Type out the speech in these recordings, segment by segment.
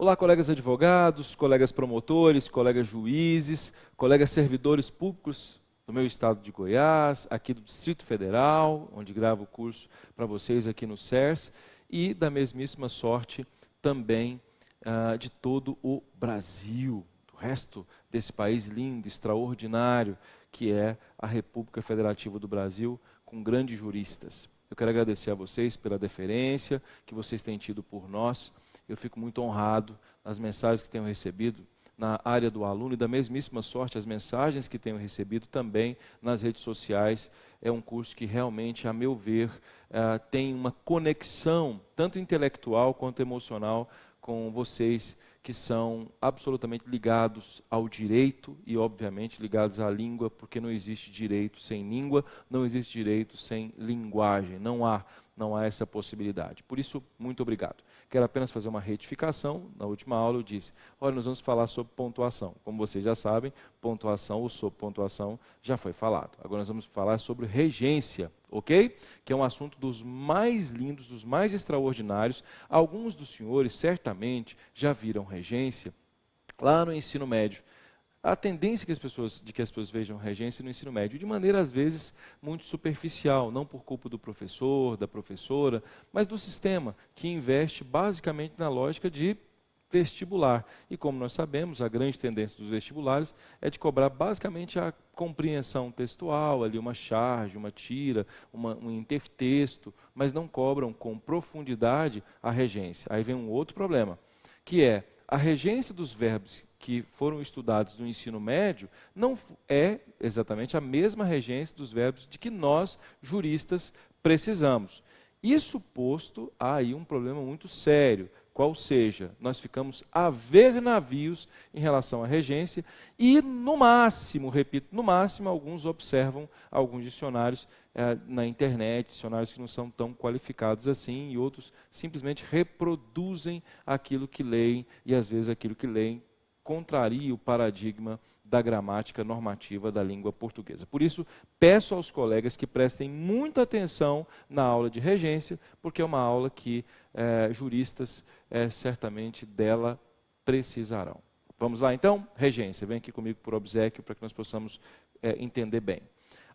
Olá, colegas advogados, colegas promotores, colegas juízes, colegas servidores públicos do meu estado de Goiás, aqui do Distrito Federal, onde gravo o curso para vocês aqui no CERS, e da mesmíssima sorte também de todo o Brasil, do resto desse país lindo, extraordinário, que é a República Federativa do Brasil, com grandes juristas. Eu quero agradecer a vocês pela deferência que vocês têm tido por nós. Eu fico muito honrado nas mensagens que tenho recebido na área do aluno e da mesmíssima sorte as mensagens que tenho recebido também nas redes sociais. É um curso que realmente, a meu ver, tem uma conexão tanto intelectual quanto emocional com vocês que são absolutamente ligados ao direito e, obviamente, ligados à língua, porque não existe direito sem língua, não existe direito sem linguagem, não há essa possibilidade. Por isso, muito obrigado. Quero apenas fazer uma retificação. Na última aula eu disse, olha, nós vamos falar sobre pontuação. Como vocês já sabem, pontuação ou sobre pontuação já foi falado. Agora nós vamos falar sobre regência, ok? Que é um assunto dos mais lindos, dos mais extraordinários. Alguns dos senhores certamente já viram regência lá no ensino médio. A tendência que as pessoas vejam regência no ensino médio, de maneira às vezes muito superficial, não por culpa do professor, da professora, mas do sistema, que investe basicamente na lógica de vestibular. E como nós sabemos, a grande tendência dos vestibulares é de cobrar basicamente a compreensão textual, ali uma charge, uma tira, um intertexto, mas não cobram com profundidade a regência. Aí vem um outro problema, que é a regência dos verbos que foram estudados no ensino médio não é exatamente a mesma regência dos verbos de que nós, juristas, precisamos. Isso posto, há aí um problema muito sério, qual seja, nós ficamos a ver navios em relação à regência e, no máximo, repito, no máximo, alguns observam alguns dicionários na internet, dicionários que não são tão qualificados assim, e outros simplesmente reproduzem aquilo que leem, e às vezes aquilo que leem contraria o paradigma da gramática normativa da língua portuguesa. Por isso, peço aos colegas que prestem muita atenção na aula de regência, porque é uma aula que juristas certamente dela precisarão. Vamos lá então? Regência, vem aqui comigo por obséquio para que nós possamos entender bem.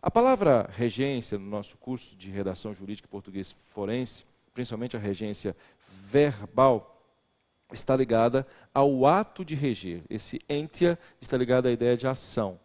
A palavra regência, no nosso curso de redação jurídica português forense, principalmente a regência verbal, está ligada ao ato de reger. Esse entia está ligado à ideia de ação.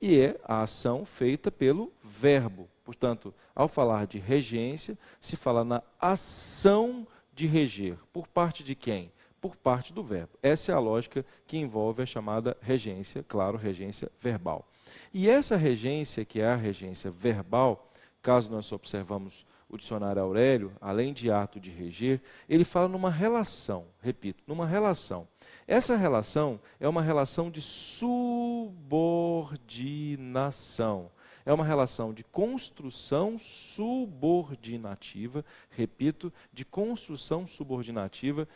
E é a ação feita pelo verbo. Portanto, ao falar de regência, se fala na ação de reger. Por parte de quem? Por parte do verbo. Essa é a lógica que envolve a chamada regência, claro, regência verbal. E essa regência, que é a regência verbal, caso nós observamos o dicionário Aurélio, além de ato de reger, ele fala numa relação, repito, numa relação. Essa relação é uma relação de subordinação. É uma relação de construção subordinativa, repito, de construção subordinativa,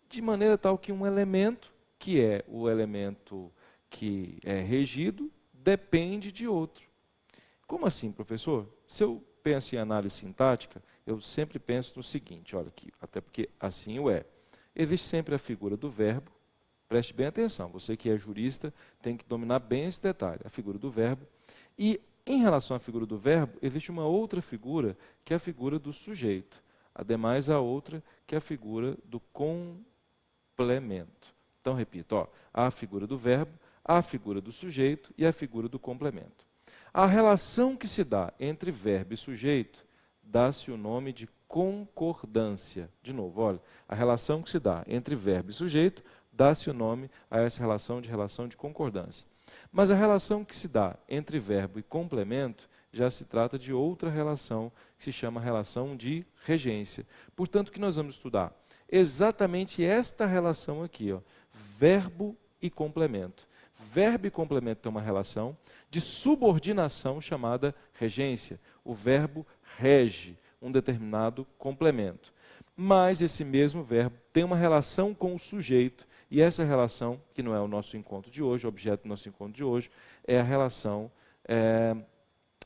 de maneira tal que um elemento, que é o elemento que é regido, depende de outro. Como assim, professor? Se eu penso em análise sintática, eu sempre penso no seguinte, olha aqui, até porque assim o é. Existe sempre a figura do verbo, preste bem atenção, você que é jurista tem que dominar bem esse detalhe, a figura do verbo. E em relação à figura do verbo, existe uma outra figura, que é a figura do sujeito. Ademais, a outra, que é a figura do complemento. Então, repito, há a figura do verbo, há a figura do sujeito e a figura do complemento. A relação que se dá entre verbo e sujeito dá-se o nome de concordância. De novo, olha, a relação que se dá entre verbo e sujeito dá-se o nome a essa relação de concordância. Mas a relação que se dá entre verbo e complemento já se trata de outra relação, que se chama relação de regência. Portanto, o que nós vamos estudar? Exatamente esta relação aqui, verbo e complemento. Verbo e complemento têm uma relação de subordinação chamada regência. O verbo rege um determinado complemento. Mas esse mesmo verbo tem uma relação com o sujeito, e essa relação, que não é o nosso encontro de hoje, o objeto do nosso encontro de hoje, é a relação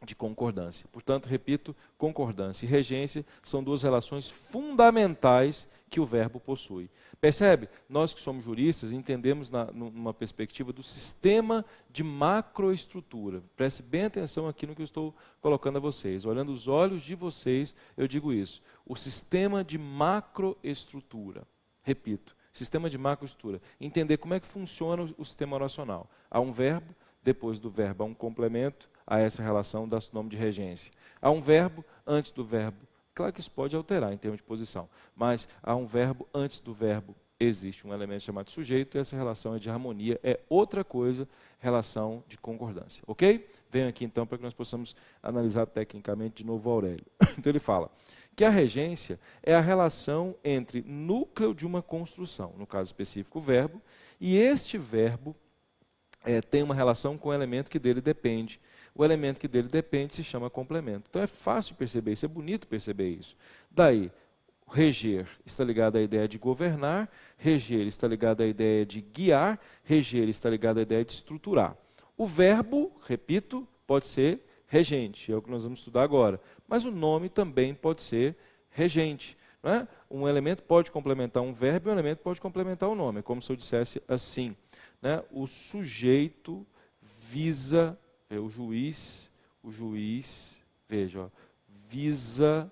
de concordância. Portanto, repito, concordância e regência são duas relações fundamentais que o verbo possui. Percebe? Nós que somos juristas entendemos numa perspectiva do sistema de macroestrutura. Preste bem atenção aqui no que eu estou colocando a vocês. Olhando os olhos de vocês, eu digo isso. O sistema de macroestrutura. Repito, sistema de macroestrutura. Entender como é que funciona o sistema oracional. Há um verbo, depois do verbo há um complemento, há essa relação, dá-se nome de regência. Há um verbo, antes do verbo. Claro que isso pode alterar em termos de posição, mas há um verbo, antes do verbo existe um elemento chamado sujeito, e essa relação é de harmonia, é outra coisa, relação de concordância. Ok? Venho aqui então para que nós possamos analisar tecnicamente de novo o Aurélio. Então ele fala que a regência é a relação entre núcleo de uma construção, no caso específico o verbo, e este verbo tem uma relação com o elemento que dele depende. O elemento que dele depende se chama complemento. Então é fácil perceber isso, é bonito perceber isso. Daí, reger está ligado à ideia de governar, reger está ligado à ideia de guiar, reger está ligado à ideia de estruturar. O verbo, repito, pode ser regente, é o que nós vamos estudar agora. Mas o nome também pode ser regente. Não é? Um elemento pode complementar um verbo e um elemento pode complementar o nome. É como se eu dissesse assim. Né? O sujeito visa, o juiz, veja, ó, visa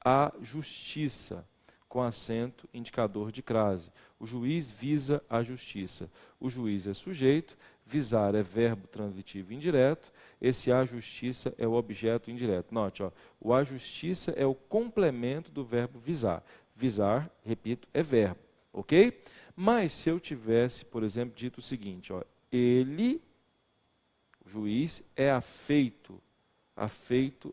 a justiça, com acento indicador de crase. O juiz visa a justiça. O juiz é sujeito, visar é verbo transitivo indireto, esse a justiça é o objeto indireto. Note, ó, o a justiça é o complemento do verbo visar. Visar, repito, é verbo, ok? Mas se eu tivesse, por exemplo, dito o seguinte, ó, ele, o juiz, é afeito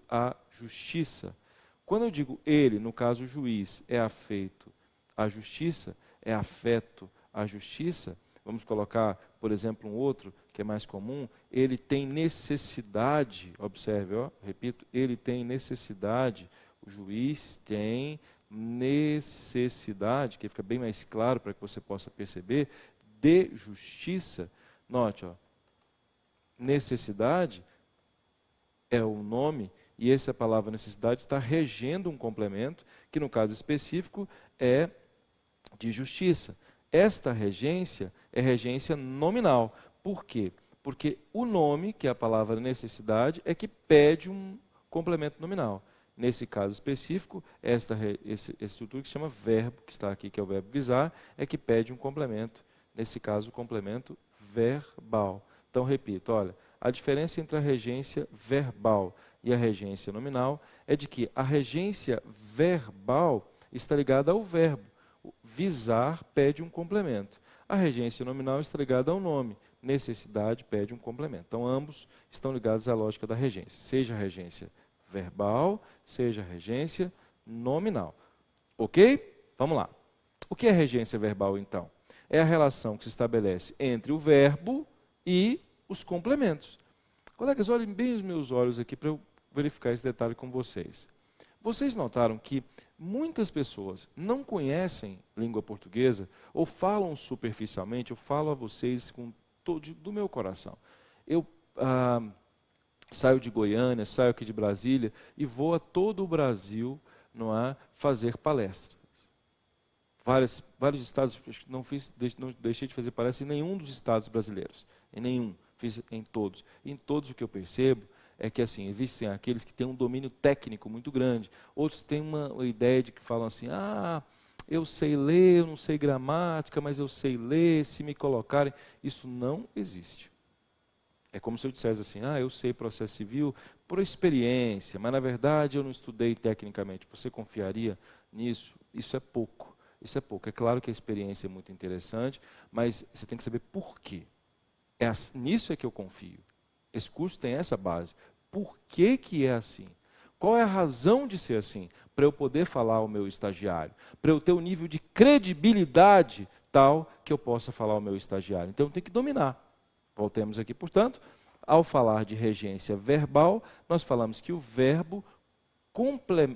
à justiça. Quando eu digo ele, no caso o juiz, é afeito à justiça, é afeto à justiça, vamos colocar, por exemplo, um outro que é mais comum, ele tem necessidade, observe, ó, repito, ele tem necessidade, o juiz tem necessidade, que fica bem mais claro para que você possa perceber, de justiça. Note, ó, necessidade é o nome, e essa palavra necessidade está regendo um complemento, que no caso específico é de justiça. Esta regência é regência nominal. Por quê? Porque o nome, que é a palavra necessidade, é que pede um complemento nominal. Nesse caso específico, essa estrutura que se chama verbo, que está aqui, que é o verbo visar, é que pede um complemento. Nesse caso, o complemento verbal. Então, repito, olha, a diferença entre a regência verbal e a regência nominal é de que a regência verbal está ligada ao verbo. Visar pede um complemento. A regência nominal está ligada ao nome. Necessidade pede um complemento. Então, ambos estão ligados à lógica da regência. Seja a regência verbal, seja a regência nominal. Ok? Vamos lá. O que é regência verbal, então? É a relação que se estabelece entre o verbo e os complementos. Colegas, olhem bem os meus olhos aqui para eu verificar esse detalhe com vocês. Vocês notaram que muitas pessoas não conhecem língua portuguesa ou falam superficialmente? Eu falo a vocês com todo do meu coração. Eu saio de Goiânia, saio aqui de Brasília e vou a todo o Brasil, não é, fazer palestras. Vários estados, não deixei de fazer palestra em nenhum dos estados brasileiros, em nenhum, fiz em todos. Em todos o que eu percebo é que assim, existem aqueles que têm um domínio técnico muito grande, outros têm uma ideia de que falam assim, eu sei ler, eu não sei gramática, mas eu sei ler, se me colocarem, isso não existe. É como se eu dissesse assim, eu sei processo civil por experiência, mas na verdade eu não estudei tecnicamente. Você confiaria nisso? Isso é pouco. Isso é pouco. É claro que a experiência é muito interessante, mas você tem que saber por quê. Nisso é que eu confio. Esse curso tem essa base. Por que que é assim? Qual é a razão de ser assim? Para eu poder falar ao meu estagiário. Para eu ter um nível de credibilidade tal que eu possa falar ao meu estagiário. Então eu tenho que dominar. Voltemos aqui, portanto, ao falar de regência verbal, nós falamos que o verbo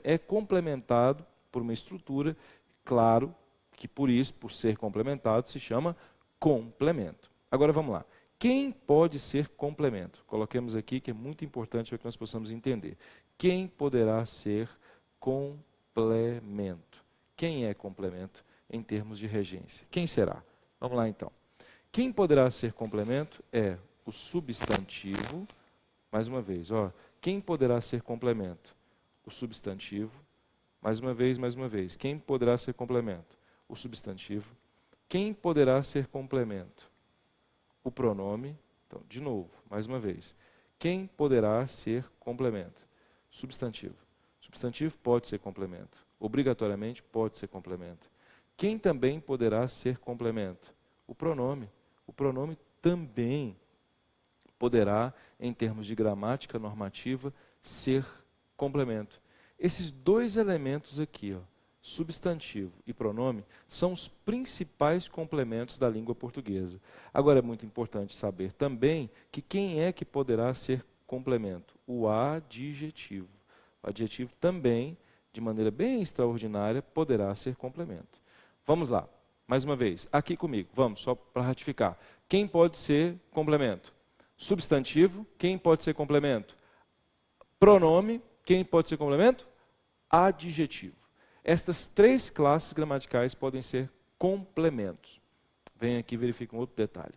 é complementado por uma estrutura, claro que por isso, por ser complementado, se chama complemento. Agora vamos lá. Quem pode ser complemento? Coloquemos aqui que é muito importante para que nós possamos entender. Quem poderá ser complemento? quem é complemento em termos de regência. Quem será? Vamos lá então. Quem poderá ser complemento é o substantivo, mais uma vez, ó, quem poderá ser complemento? O substantivo, mais uma vez. Quem poderá ser complemento? O substantivo. Quem poderá ser complemento? O pronome. Então, de novo, mais uma vez. Quem poderá ser complemento? Substantivo. Substantivo pode ser complemento. Obrigatoriamente pode ser complemento. Quem também poderá ser complemento? O pronome. O pronome também poderá, em termos de gramática normativa, ser complemento. Esses dois elementos aqui, ó, substantivo e pronome, são os principais complementos da língua portuguesa. Agora é muito importante saber também que quem é que poderá ser complemento? O adjetivo. O adjetivo também, de maneira bem extraordinária, poderá ser complemento. Vamos lá, mais uma vez, aqui comigo, vamos, só para ratificar. Quem pode ser complemento? Substantivo, quem pode ser complemento? Pronome, quem pode ser complemento? Adjetivo. Estas três classes gramaticais podem ser complementos. Vem aqui e verifica um outro detalhe.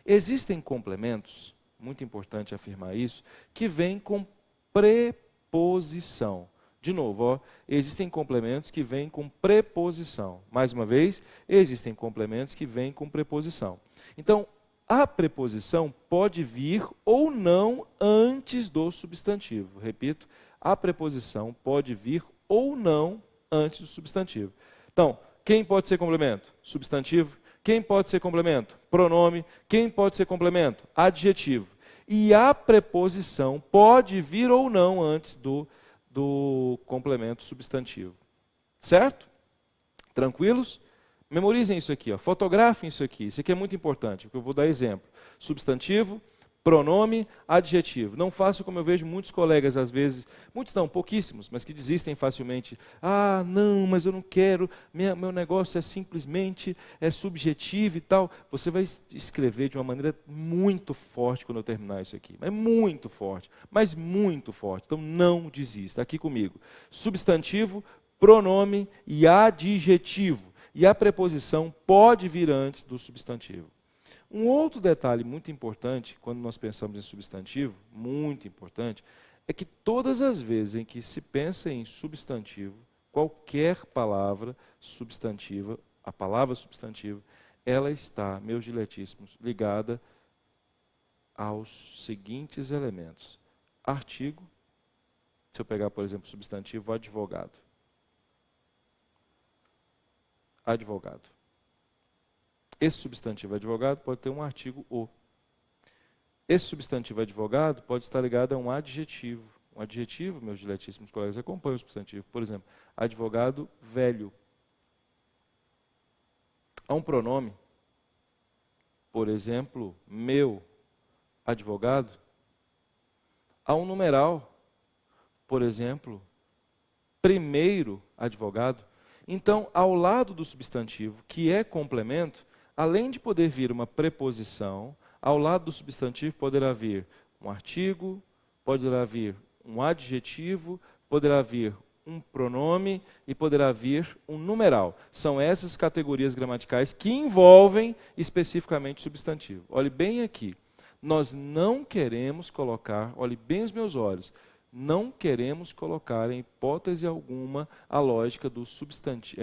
Existem complementos, muito importante afirmar isso, que vêm com preposição. De novo, ó, existem complementos que vêm com preposição. Mais uma vez, existem complementos que vêm com preposição. Então, a preposição pode vir ou não antes do substantivo. Repito, a preposição pode vir ou não antes do substantivo. Então, quem pode ser complemento? Substantivo. Quem pode ser complemento? Pronome. Quem pode ser complemento? Adjetivo. E a preposição pode vir ou não antes do complemento substantivo. Certo? Tranquilos? Memorizem isso aqui, ó. Fotografem isso aqui. Isso aqui é muito importante, porque eu vou dar exemplo. Substantivo, pronome, adjetivo. Não façam como eu vejo muitos colegas, às vezes, muitos não, pouquíssimos, mas que desistem facilmente. Ah, não, mas eu não quero, meu negócio é simplesmente subjetivo e tal. Você vai escrever de uma maneira muito forte quando eu terminar isso aqui. É muito forte, mas muito forte. Então não desista. Aqui comigo. Substantivo, pronome e adjetivo. E a preposição pode vir antes do substantivo. Um outro detalhe muito importante, quando nós pensamos em substantivo, muito importante, é que todas as vezes em que se pensa em substantivo, qualquer palavra substantiva, a palavra substantivo, ela está, meus diletíssimos, ligada aos seguintes elementos. Artigo, se eu pegar, por exemplo, substantivo, advogado. Advogado. Esse substantivo advogado pode ter um artigo o. Esse substantivo advogado pode estar ligado a um adjetivo. Um adjetivo, meus diletíssimos colegas, acompanham o substantivo. Por exemplo, advogado velho. Há um pronome, por exemplo, meu advogado. Há um numeral, por exemplo, primeiro advogado. Então, ao lado do substantivo, que é complemento, além de poder vir uma preposição, ao lado do substantivo poderá vir um artigo, poderá vir um adjetivo, poderá vir um pronome e poderá vir um numeral. São essas categorias gramaticais que envolvem especificamente o substantivo. Olhe bem aqui. Nós não queremos colocar, olhe bem os meus olhos, não queremos colocar em hipótese alguma a lógica do substantivo,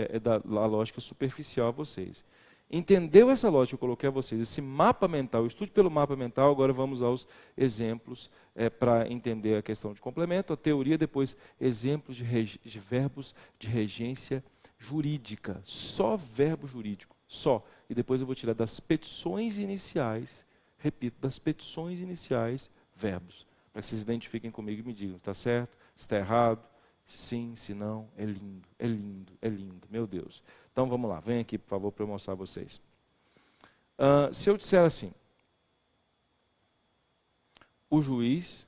a lógica superficial a vocês. Entendeu essa lógica que eu coloquei a vocês, esse mapa mental, estude pelo mapa mental, agora vamos aos exemplos para entender a questão de complemento, a teoria, depois exemplos de verbos de regência jurídica, só verbo jurídico, só. E depois eu vou tirar das petições iniciais, repito, das petições iniciais, verbos. Para que vocês identifiquem comigo e me digam, está certo, está errado, se sim, se não, é lindo, é lindo, é lindo, meu Deus. Então vamos lá, vem aqui por favor para eu mostrar a vocês. Se eu disser assim, o juiz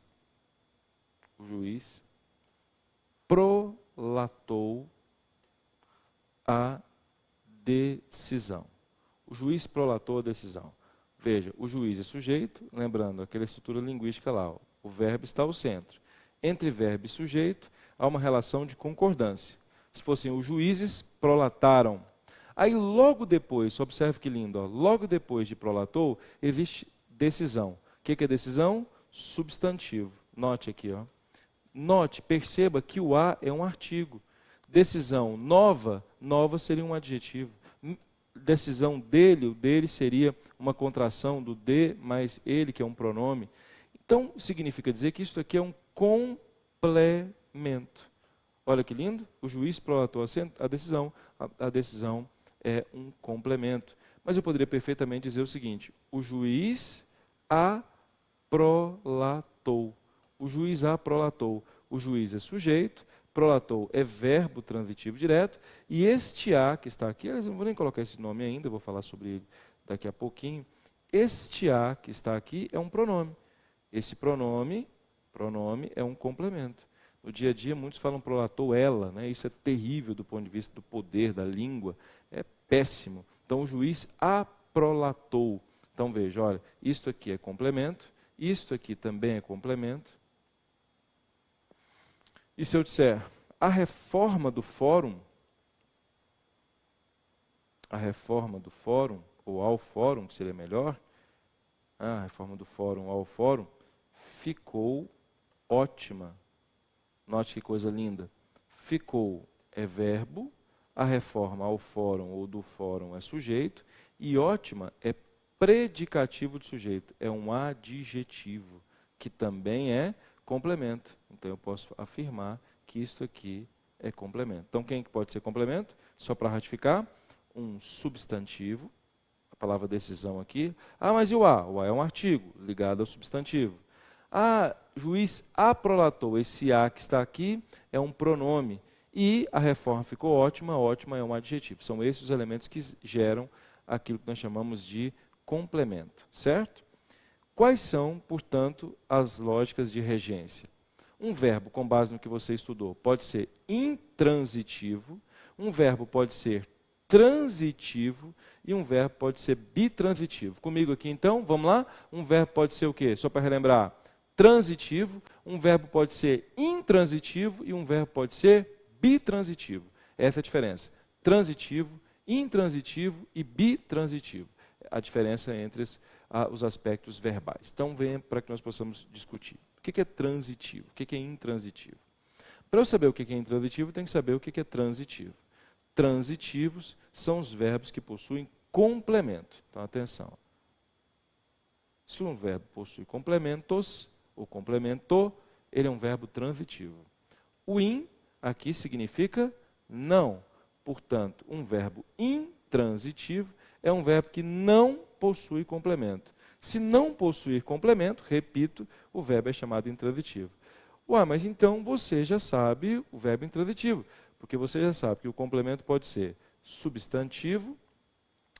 prolatou a decisão. O juiz prolatou a decisão. Veja, o juiz é sujeito, lembrando aquela estrutura linguística lá, o verbo está ao centro. Entre verbo e sujeito, há uma relação de concordância. Se fossem os juízes, prolataram. Aí logo depois, observe que lindo, ó, logo depois de prolatou, existe decisão. O que é decisão? Substantivo. Note aqui, ó. Note, perceba que o a é um artigo. Decisão nova, nova seria um adjetivo. Decisão dele, o dele seria uma contração do de mais ele, que é um pronome. Então, significa dizer que isso aqui é um complemento. Olha que lindo, o juiz prolatou a decisão. A decisão é um complemento. Mas eu poderia perfeitamente dizer o seguinte: o juiz aprolatou. O juiz aprolatou. O juiz é sujeito, prolatou é verbo transitivo direto, e este a que está aqui, eu não vou nem colocar esse nome ainda, vou falar sobre ele daqui a pouquinho. Este a que está aqui é um pronome. Esse pronome é um complemento. No dia a dia, muitos falam prolatou ela, né? Isso é terrível do ponto de vista do poder, da língua, é péssimo. Então, o juiz aprolatou. Então, veja, olha, isto aqui é complemento, isto aqui também é complemento. E se eu disser, a reforma do fórum, ou ao fórum, que seria melhor, a reforma do fórum ao fórum, ficou ótima. Note que coisa linda. Ficou é verbo, a reforma ao fórum ou do fórum é sujeito, e ótima é predicativo do sujeito, é um adjetivo, que também é complemento. Então eu posso afirmar que isso aqui é complemento. Então quem que pode ser complemento? Só para ratificar, um substantivo, a palavra decisão aqui. Ah, mas e o a? O a é um artigo ligado ao substantivo. Ah, juiz aprolatou, esse a que está aqui é um pronome. E a reforma ficou ótima, ótima é um adjetivo. São esses os elementos que geram aquilo que nós chamamos de complemento, certo? Quais são, portanto, as lógicas de regência? Um verbo, com base no que você estudou, pode ser intransitivo, um verbo pode ser transitivo e um verbo pode ser bitransitivo. Comigo aqui, então, vamos lá? Um verbo pode ser o quê? Só para relembrar, transitivo, um verbo pode ser intransitivo e um verbo pode ser bitransitivo. Essa é a diferença. Transitivo, intransitivo e bitransitivo. A diferença entre os aspectos verbais. Então, venha para que nós possamos discutir. O que é transitivo? O que é intransitivo? Para eu saber o que é intransitivo, eu tenho que saber o que é transitivo. Transitivos são os verbos que possuem complemento. Então, atenção. Se um verbo possui complementos, ou complemento, ele é um verbo transitivo. O in, aqui significa não. Portanto, um verbo intransitivo é um verbo que não possui complemento. Se não possuir complemento, repito, o verbo é chamado intransitivo. Ué, mas então você já sabe o verbo intransitivo, porque você já sabe que o complemento pode ser substantivo,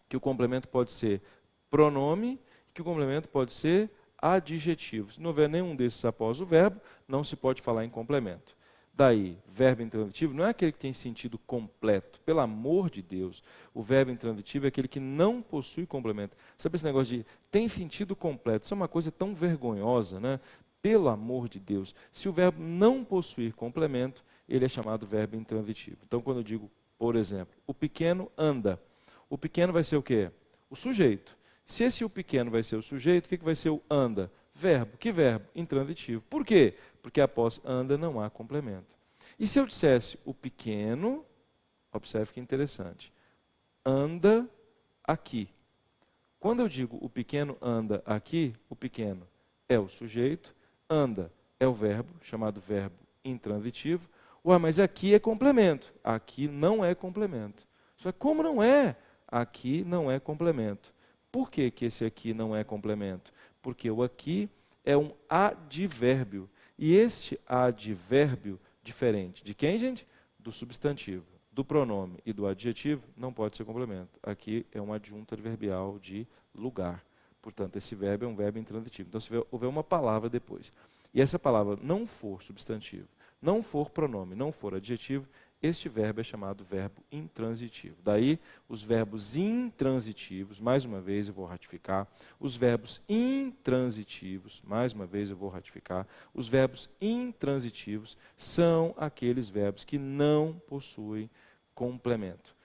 que o complemento pode ser pronome, que o complemento pode ser adjetivo. Se não houver nenhum desses após o verbo, não se pode falar em complemento. Daí, verbo intransitivo não é aquele que tem sentido completo. Pelo amor de Deus, o verbo intransitivo é aquele que não possui complemento. Sabe esse negócio de tem sentido completo? Isso é uma coisa tão vergonhosa, né? Pelo amor de Deus. Se o verbo não possuir complemento, ele é chamado verbo intransitivo. Então, quando eu digo, por exemplo, o pequeno anda, o pequeno vai ser o quê? O sujeito. Se esse o pequeno vai ser o sujeito, o que vai ser o anda? Verbo. Que verbo? Intransitivo. Por quê? Porque após anda não há complemento. E se eu dissesse o pequeno, observe que interessante, anda aqui. Quando eu digo o pequeno anda aqui, o pequeno é o sujeito, anda é o verbo, chamado verbo intransitivo. Ué, mas aqui é complemento. Aqui não é complemento. Como não é? Aqui não é complemento. Por que que esse aqui não é complemento? Porque o aqui é um advérbio. E este advérbio, diferente de quem, gente? Do substantivo, do pronome e do adjetivo, não pode ser complemento. Aqui é um adjunto adverbial de lugar. Portanto, esse verbo é um verbo intransitivo. Então, se houver uma palavra depois, e essa palavra não for substantivo, não for pronome, não for adjetivo, este verbo é chamado verbo intransitivo. Daí, os verbos intransitivos, mais uma vez eu vou ratificar, os verbos intransitivos, mais uma vez eu vou ratificar, os verbos intransitivos são aqueles verbos que não possuem complemento.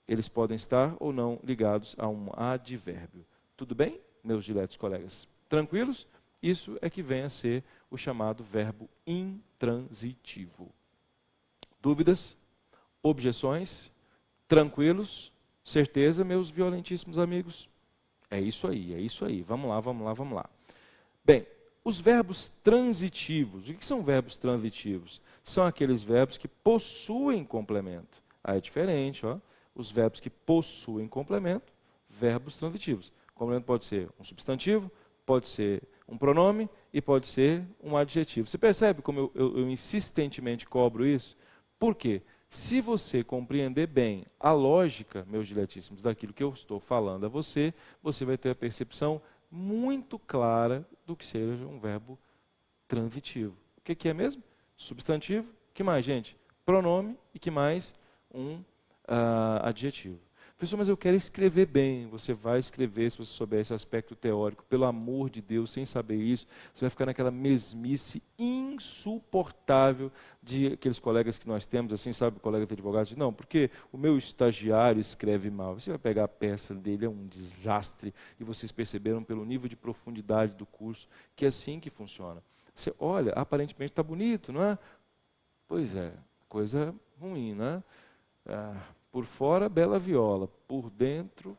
Eles podem estar ou não ligados a um advérbio. Tudo bem, meus diletos colegas? Tranquilos? Isso é que vem a ser o chamado verbo intransitivo. Dúvidas? Objeções? Tranquilos? Certeza, meus violentíssimos amigos? É isso aí, é isso aí. Vamos lá, vamos lá, vamos lá. Bem, os verbos transitivos. O que são verbos transitivos? São aqueles verbos que possuem complemento. Aí é diferente, ó. Os verbos que possuem complemento, verbos transitivos. O complemento pode ser um substantivo, pode ser um pronome e pode ser um adjetivo. Você percebe como eu insistentemente cobro isso? Por quê? Se você compreender bem a lógica, meus diletíssimos, daquilo que eu estou falando a você, você vai ter a percepção muito clara do que seja um verbo transitivo. O que é mesmo? Substantivo. Que mais, gente? Pronome e que mais? Um adjetivo. Professor, mas eu quero escrever bem. Você vai escrever se você souber esse aspecto teórico. Pelo amor de Deus, sem saber isso, você vai ficar naquela mesmice insuportável de aqueles colegas que nós temos, assim, sabe, colegas de advogados, não, porque o meu estagiário escreve mal. Você vai pegar a peça dele, é um desastre, e vocês perceberam pelo nível de profundidade do curso que é assim que funciona. Você olha, aparentemente está bonito, não é? Pois é, coisa ruim, né? Por fora, bela viola. Por dentro,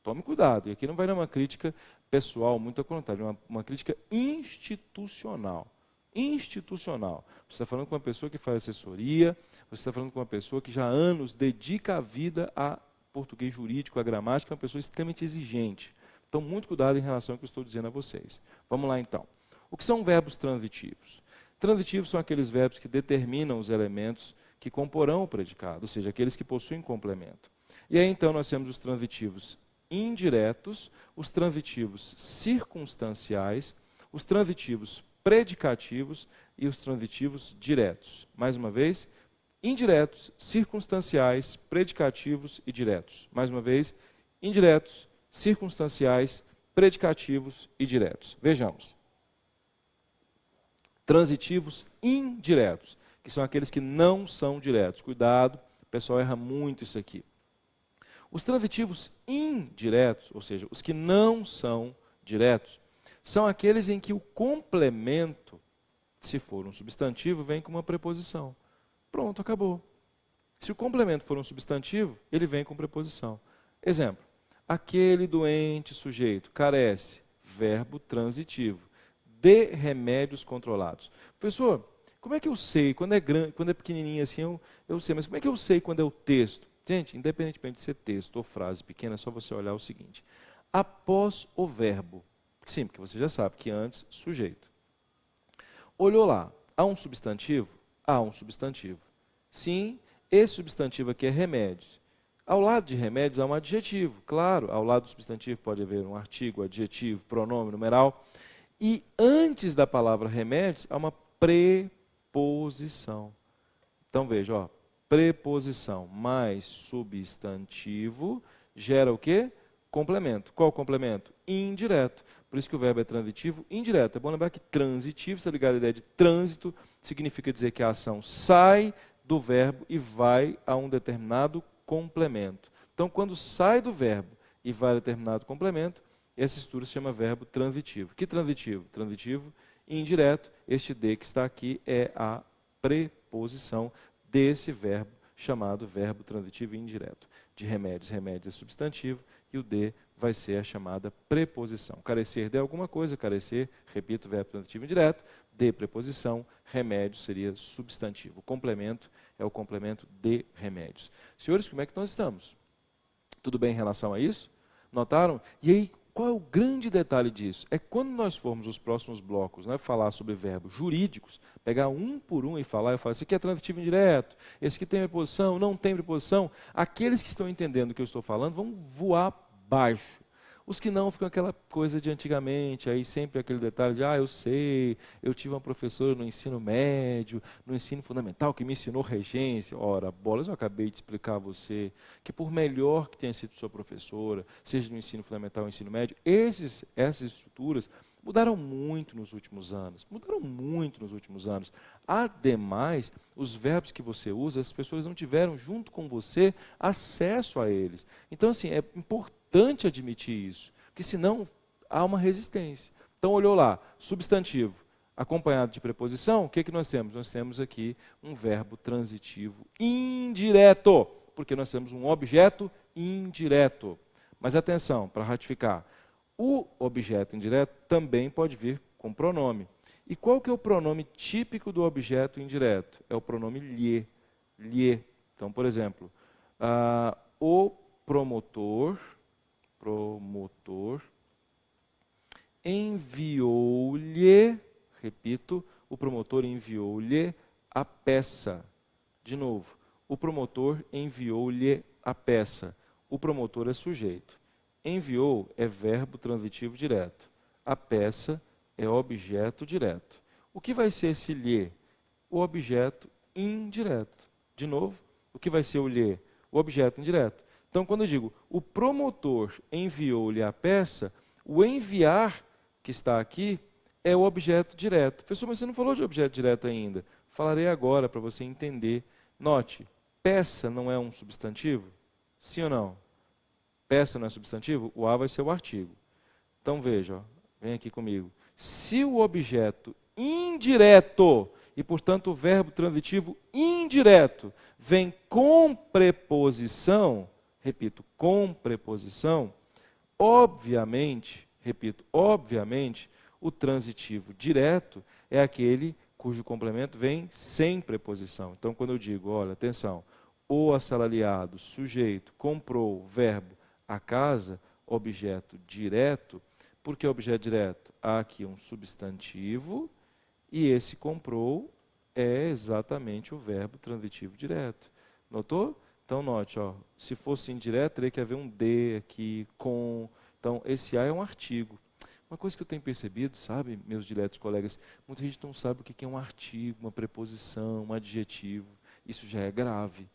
tome cuidado. E aqui não vai dar uma crítica pessoal, muito ao contrário, uma crítica institucional. Institucional. Você está falando com uma pessoa que faz assessoria, você está falando com uma pessoa que já há anos dedica a vida a português jurídico, a gramática, é uma pessoa extremamente exigente. Então, muito cuidado em relação ao que eu estou dizendo a vocês. Vamos lá, então. O que são verbos transitivos? Transitivos são aqueles verbos que determinam os elementos que comporão o predicado, ou seja, aqueles que possuem complemento. E aí então nós temos os transitivos indiretos, os transitivos circunstanciais, os transitivos predicativos e os transitivos diretos. Mais uma vez, indiretos, circunstanciais, predicativos e diretos. Mais uma vez, indiretos, circunstanciais, predicativos e diretos. Vejamos. Transitivos indiretos, que são aqueles que não são diretos. Cuidado, o pessoal erra muito isso aqui. Os transitivos indiretos, ou seja, os que não são diretos, são aqueles em que o complemento, se for um substantivo, vem com uma preposição. Pronto, acabou. Se o complemento for um substantivo, ele vem com preposição. Exemplo, aquele doente sujeito carece, verbo transitivo, de remédios controlados. Professor, como é que eu sei? Quando é grande, quando é pequenininho assim, eu sei, mas como é que eu sei quando é o texto? Gente, independentemente de ser texto ou frase pequena, é só você olhar o seguinte. Após o verbo, sim, porque você já sabe que antes, sujeito. Olhou lá, há um substantivo? Há um substantivo. Sim, esse substantivo aqui é remédios. Ao lado de remédios há um adjetivo, claro, ao lado do substantivo pode haver um artigo, adjetivo, pronome, numeral. E antes da palavra remédios há uma preposição. Então veja, ó, preposição mais substantivo gera o quê? Complemento. Qual complemento? Indireto. Por isso que o verbo é transitivo indireto. É bom lembrar que transitivo, está ligado à ideia de trânsito, significa dizer que a ação sai do verbo e vai a um determinado complemento. Então, quando sai do verbo e vai a determinado complemento, essa estrutura se chama verbo transitivo. Que transitivo? Transitivo indireto. Este de que está aqui é a preposição desse verbo chamado verbo transitivo indireto. De remédios, remédios é substantivo e o de vai ser a chamada preposição. Carecer de alguma coisa, carecer, repito, verbo transitivo indireto, de preposição, remédio seria substantivo. O complemento é o complemento de remédios. Senhores, como é que nós estamos? Tudo bem em relação a isso? Notaram? E aí, qual é o grande detalhe disso? É quando nós formos os próximos blocos, né, falar sobre verbos jurídicos, pegar um por um e falar, esse aqui é transitivo indireto, esse aqui tem preposição, não tem preposição, aqueles que estão entendendo o que eu estou falando vão voar baixo. Os que não ficam aquela coisa de antigamente, aí sempre aquele detalhe de, eu sei, eu tive uma professora no ensino médio, no ensino fundamental, que me ensinou regência. Ora, bolas, eu acabei de explicar a você que por melhor que tenha sido sua professora, seja no ensino fundamental ou ensino médio, essas estruturas mudaram muito nos últimos anos. Mudaram muito nos últimos anos. Ademais, os verbos que você usa, as pessoas não tiveram, junto com você, acesso a eles. Então, assim, é importante admitir isso, porque senão há uma resistência. Então, olhou lá, substantivo, acompanhado de preposição, o que nós temos? Nós temos aqui um verbo transitivo indireto, porque nós temos um objeto indireto. Mas atenção, para ratificar, o objeto indireto também pode vir com pronome. E qual que é o pronome típico do objeto indireto? É o pronome lhe. Lhe. Então, por exemplo, o promotor enviou-lhe, repito, o promotor enviou-lhe a peça. De novo, o promotor enviou-lhe a peça. O promotor é sujeito. Enviou é verbo transitivo direto. A peça é objeto direto. O que vai ser esse lhe? O objeto indireto. De novo, o que vai ser o lhe? O objeto indireto. Então, quando eu digo o promotor enviou-lhe a peça, o enviar que está aqui é o objeto direto. Professor, mas você não falou de objeto direto ainda. Falarei agora para você entender. Note, peça não é um substantivo? Sim ou não? Peça não é substantivo? O a vai ser o artigo. Então veja, vem aqui comigo. Se o objeto indireto, e portanto o verbo transitivo indireto, vem com preposição, repito, com preposição, obviamente, repito, obviamente, o transitivo direto é aquele cujo complemento vem sem preposição. Então quando eu digo, olha, atenção, o assalariado, sujeito, comprou, verbo, a casa, objeto direto. Por que objeto direto? Há aqui um substantivo e esse comprou é exatamente o verbo transitivo direto. Notou? Então note, se fosse indireto, teria que haver um de aqui, com. Então esse a é um artigo. Uma coisa que eu tenho percebido, sabe, meus diletos colegas, muita gente não sabe o que é um artigo, uma preposição, um adjetivo. Isso já é grave.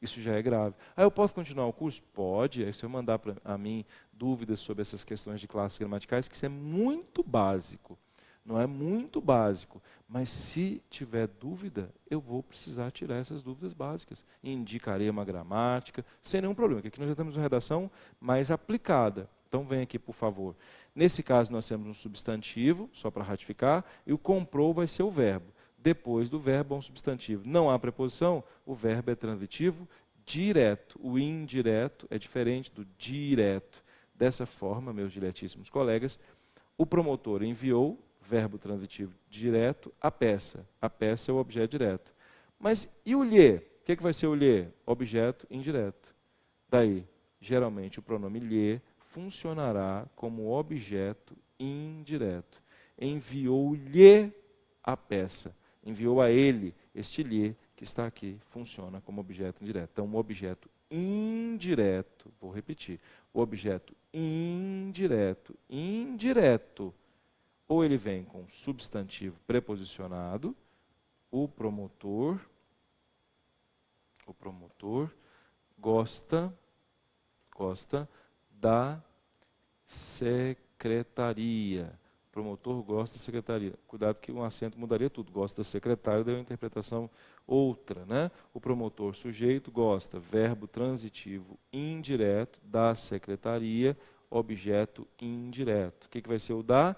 Isso já é grave. Eu posso continuar o curso? Pode. Aí se eu mandar a mim dúvidas sobre essas questões de classes gramaticais, que isso é muito básico. Não é muito básico. Mas se tiver dúvida, eu vou precisar tirar essas dúvidas básicas. Indicarei uma gramática, sem nenhum problema, porque aqui nós já temos uma redação mais aplicada. Então vem aqui, por favor. Nesse caso, nós temos um substantivo, só para ratificar, e o comprou vai ser o verbo. Depois do verbo é um substantivo. Não há preposição, o verbo é transitivo direto. O indireto é diferente do direto. Dessa forma, meus diletíssimos colegas, o promotor enviou, verbo transitivo direto, a peça. A peça é o objeto direto. Mas e o lhe? O que vai ser o lhe? Objeto indireto. Daí, geralmente, o pronome lhe funcionará como objeto indireto. Enviou-lhe a peça. Enviou a ele, este lhe, que está aqui, funciona como objeto indireto. Então, um objeto indireto, vou repetir, o objeto indireto, ou ele vem com substantivo preposicionado, o promotor gosta da secretaria. O promotor gosta da secretaria. Cuidado que um acento mudaria tudo. Gosta da secretária, deu uma interpretação outra, né? O promotor sujeito gosta, verbo transitivo indireto, da secretaria, objeto indireto. O que vai ser o da?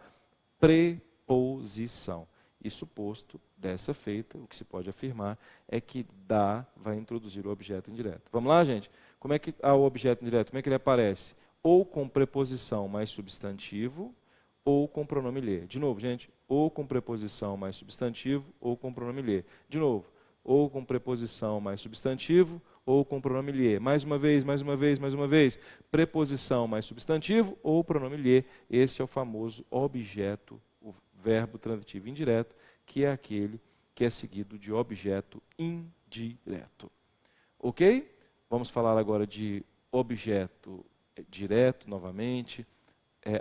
Preposição. Isso posto, dessa feita, o que se pode afirmar é que da vai introduzir o objeto indireto. Vamos lá, gente? Como é que o objeto indireto, como é que ele aparece? Ou com preposição mais substantivo, ou com pronome lhe. De novo, gente, ou com preposição mais substantivo, ou com pronome lhe. De novo, ou com preposição mais substantivo, ou com pronome lhe. Mais uma vez, mais uma vez, mais uma vez. Preposição mais substantivo, ou pronome lhe. Este é o famoso objeto, o verbo transitivo indireto, que é aquele que é seguido de objeto indireto. Ok? Vamos falar agora de objeto direto, novamente.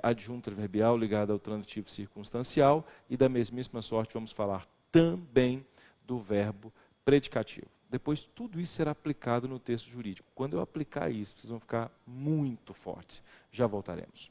adjunto adverbial ligada ao transitivo circunstancial, e da mesmíssima sorte vamos falar também do verbo predicativo. Depois tudo isso será aplicado no texto jurídico. Quando eu aplicar isso, vocês vão ficar muito fortes. Já voltaremos.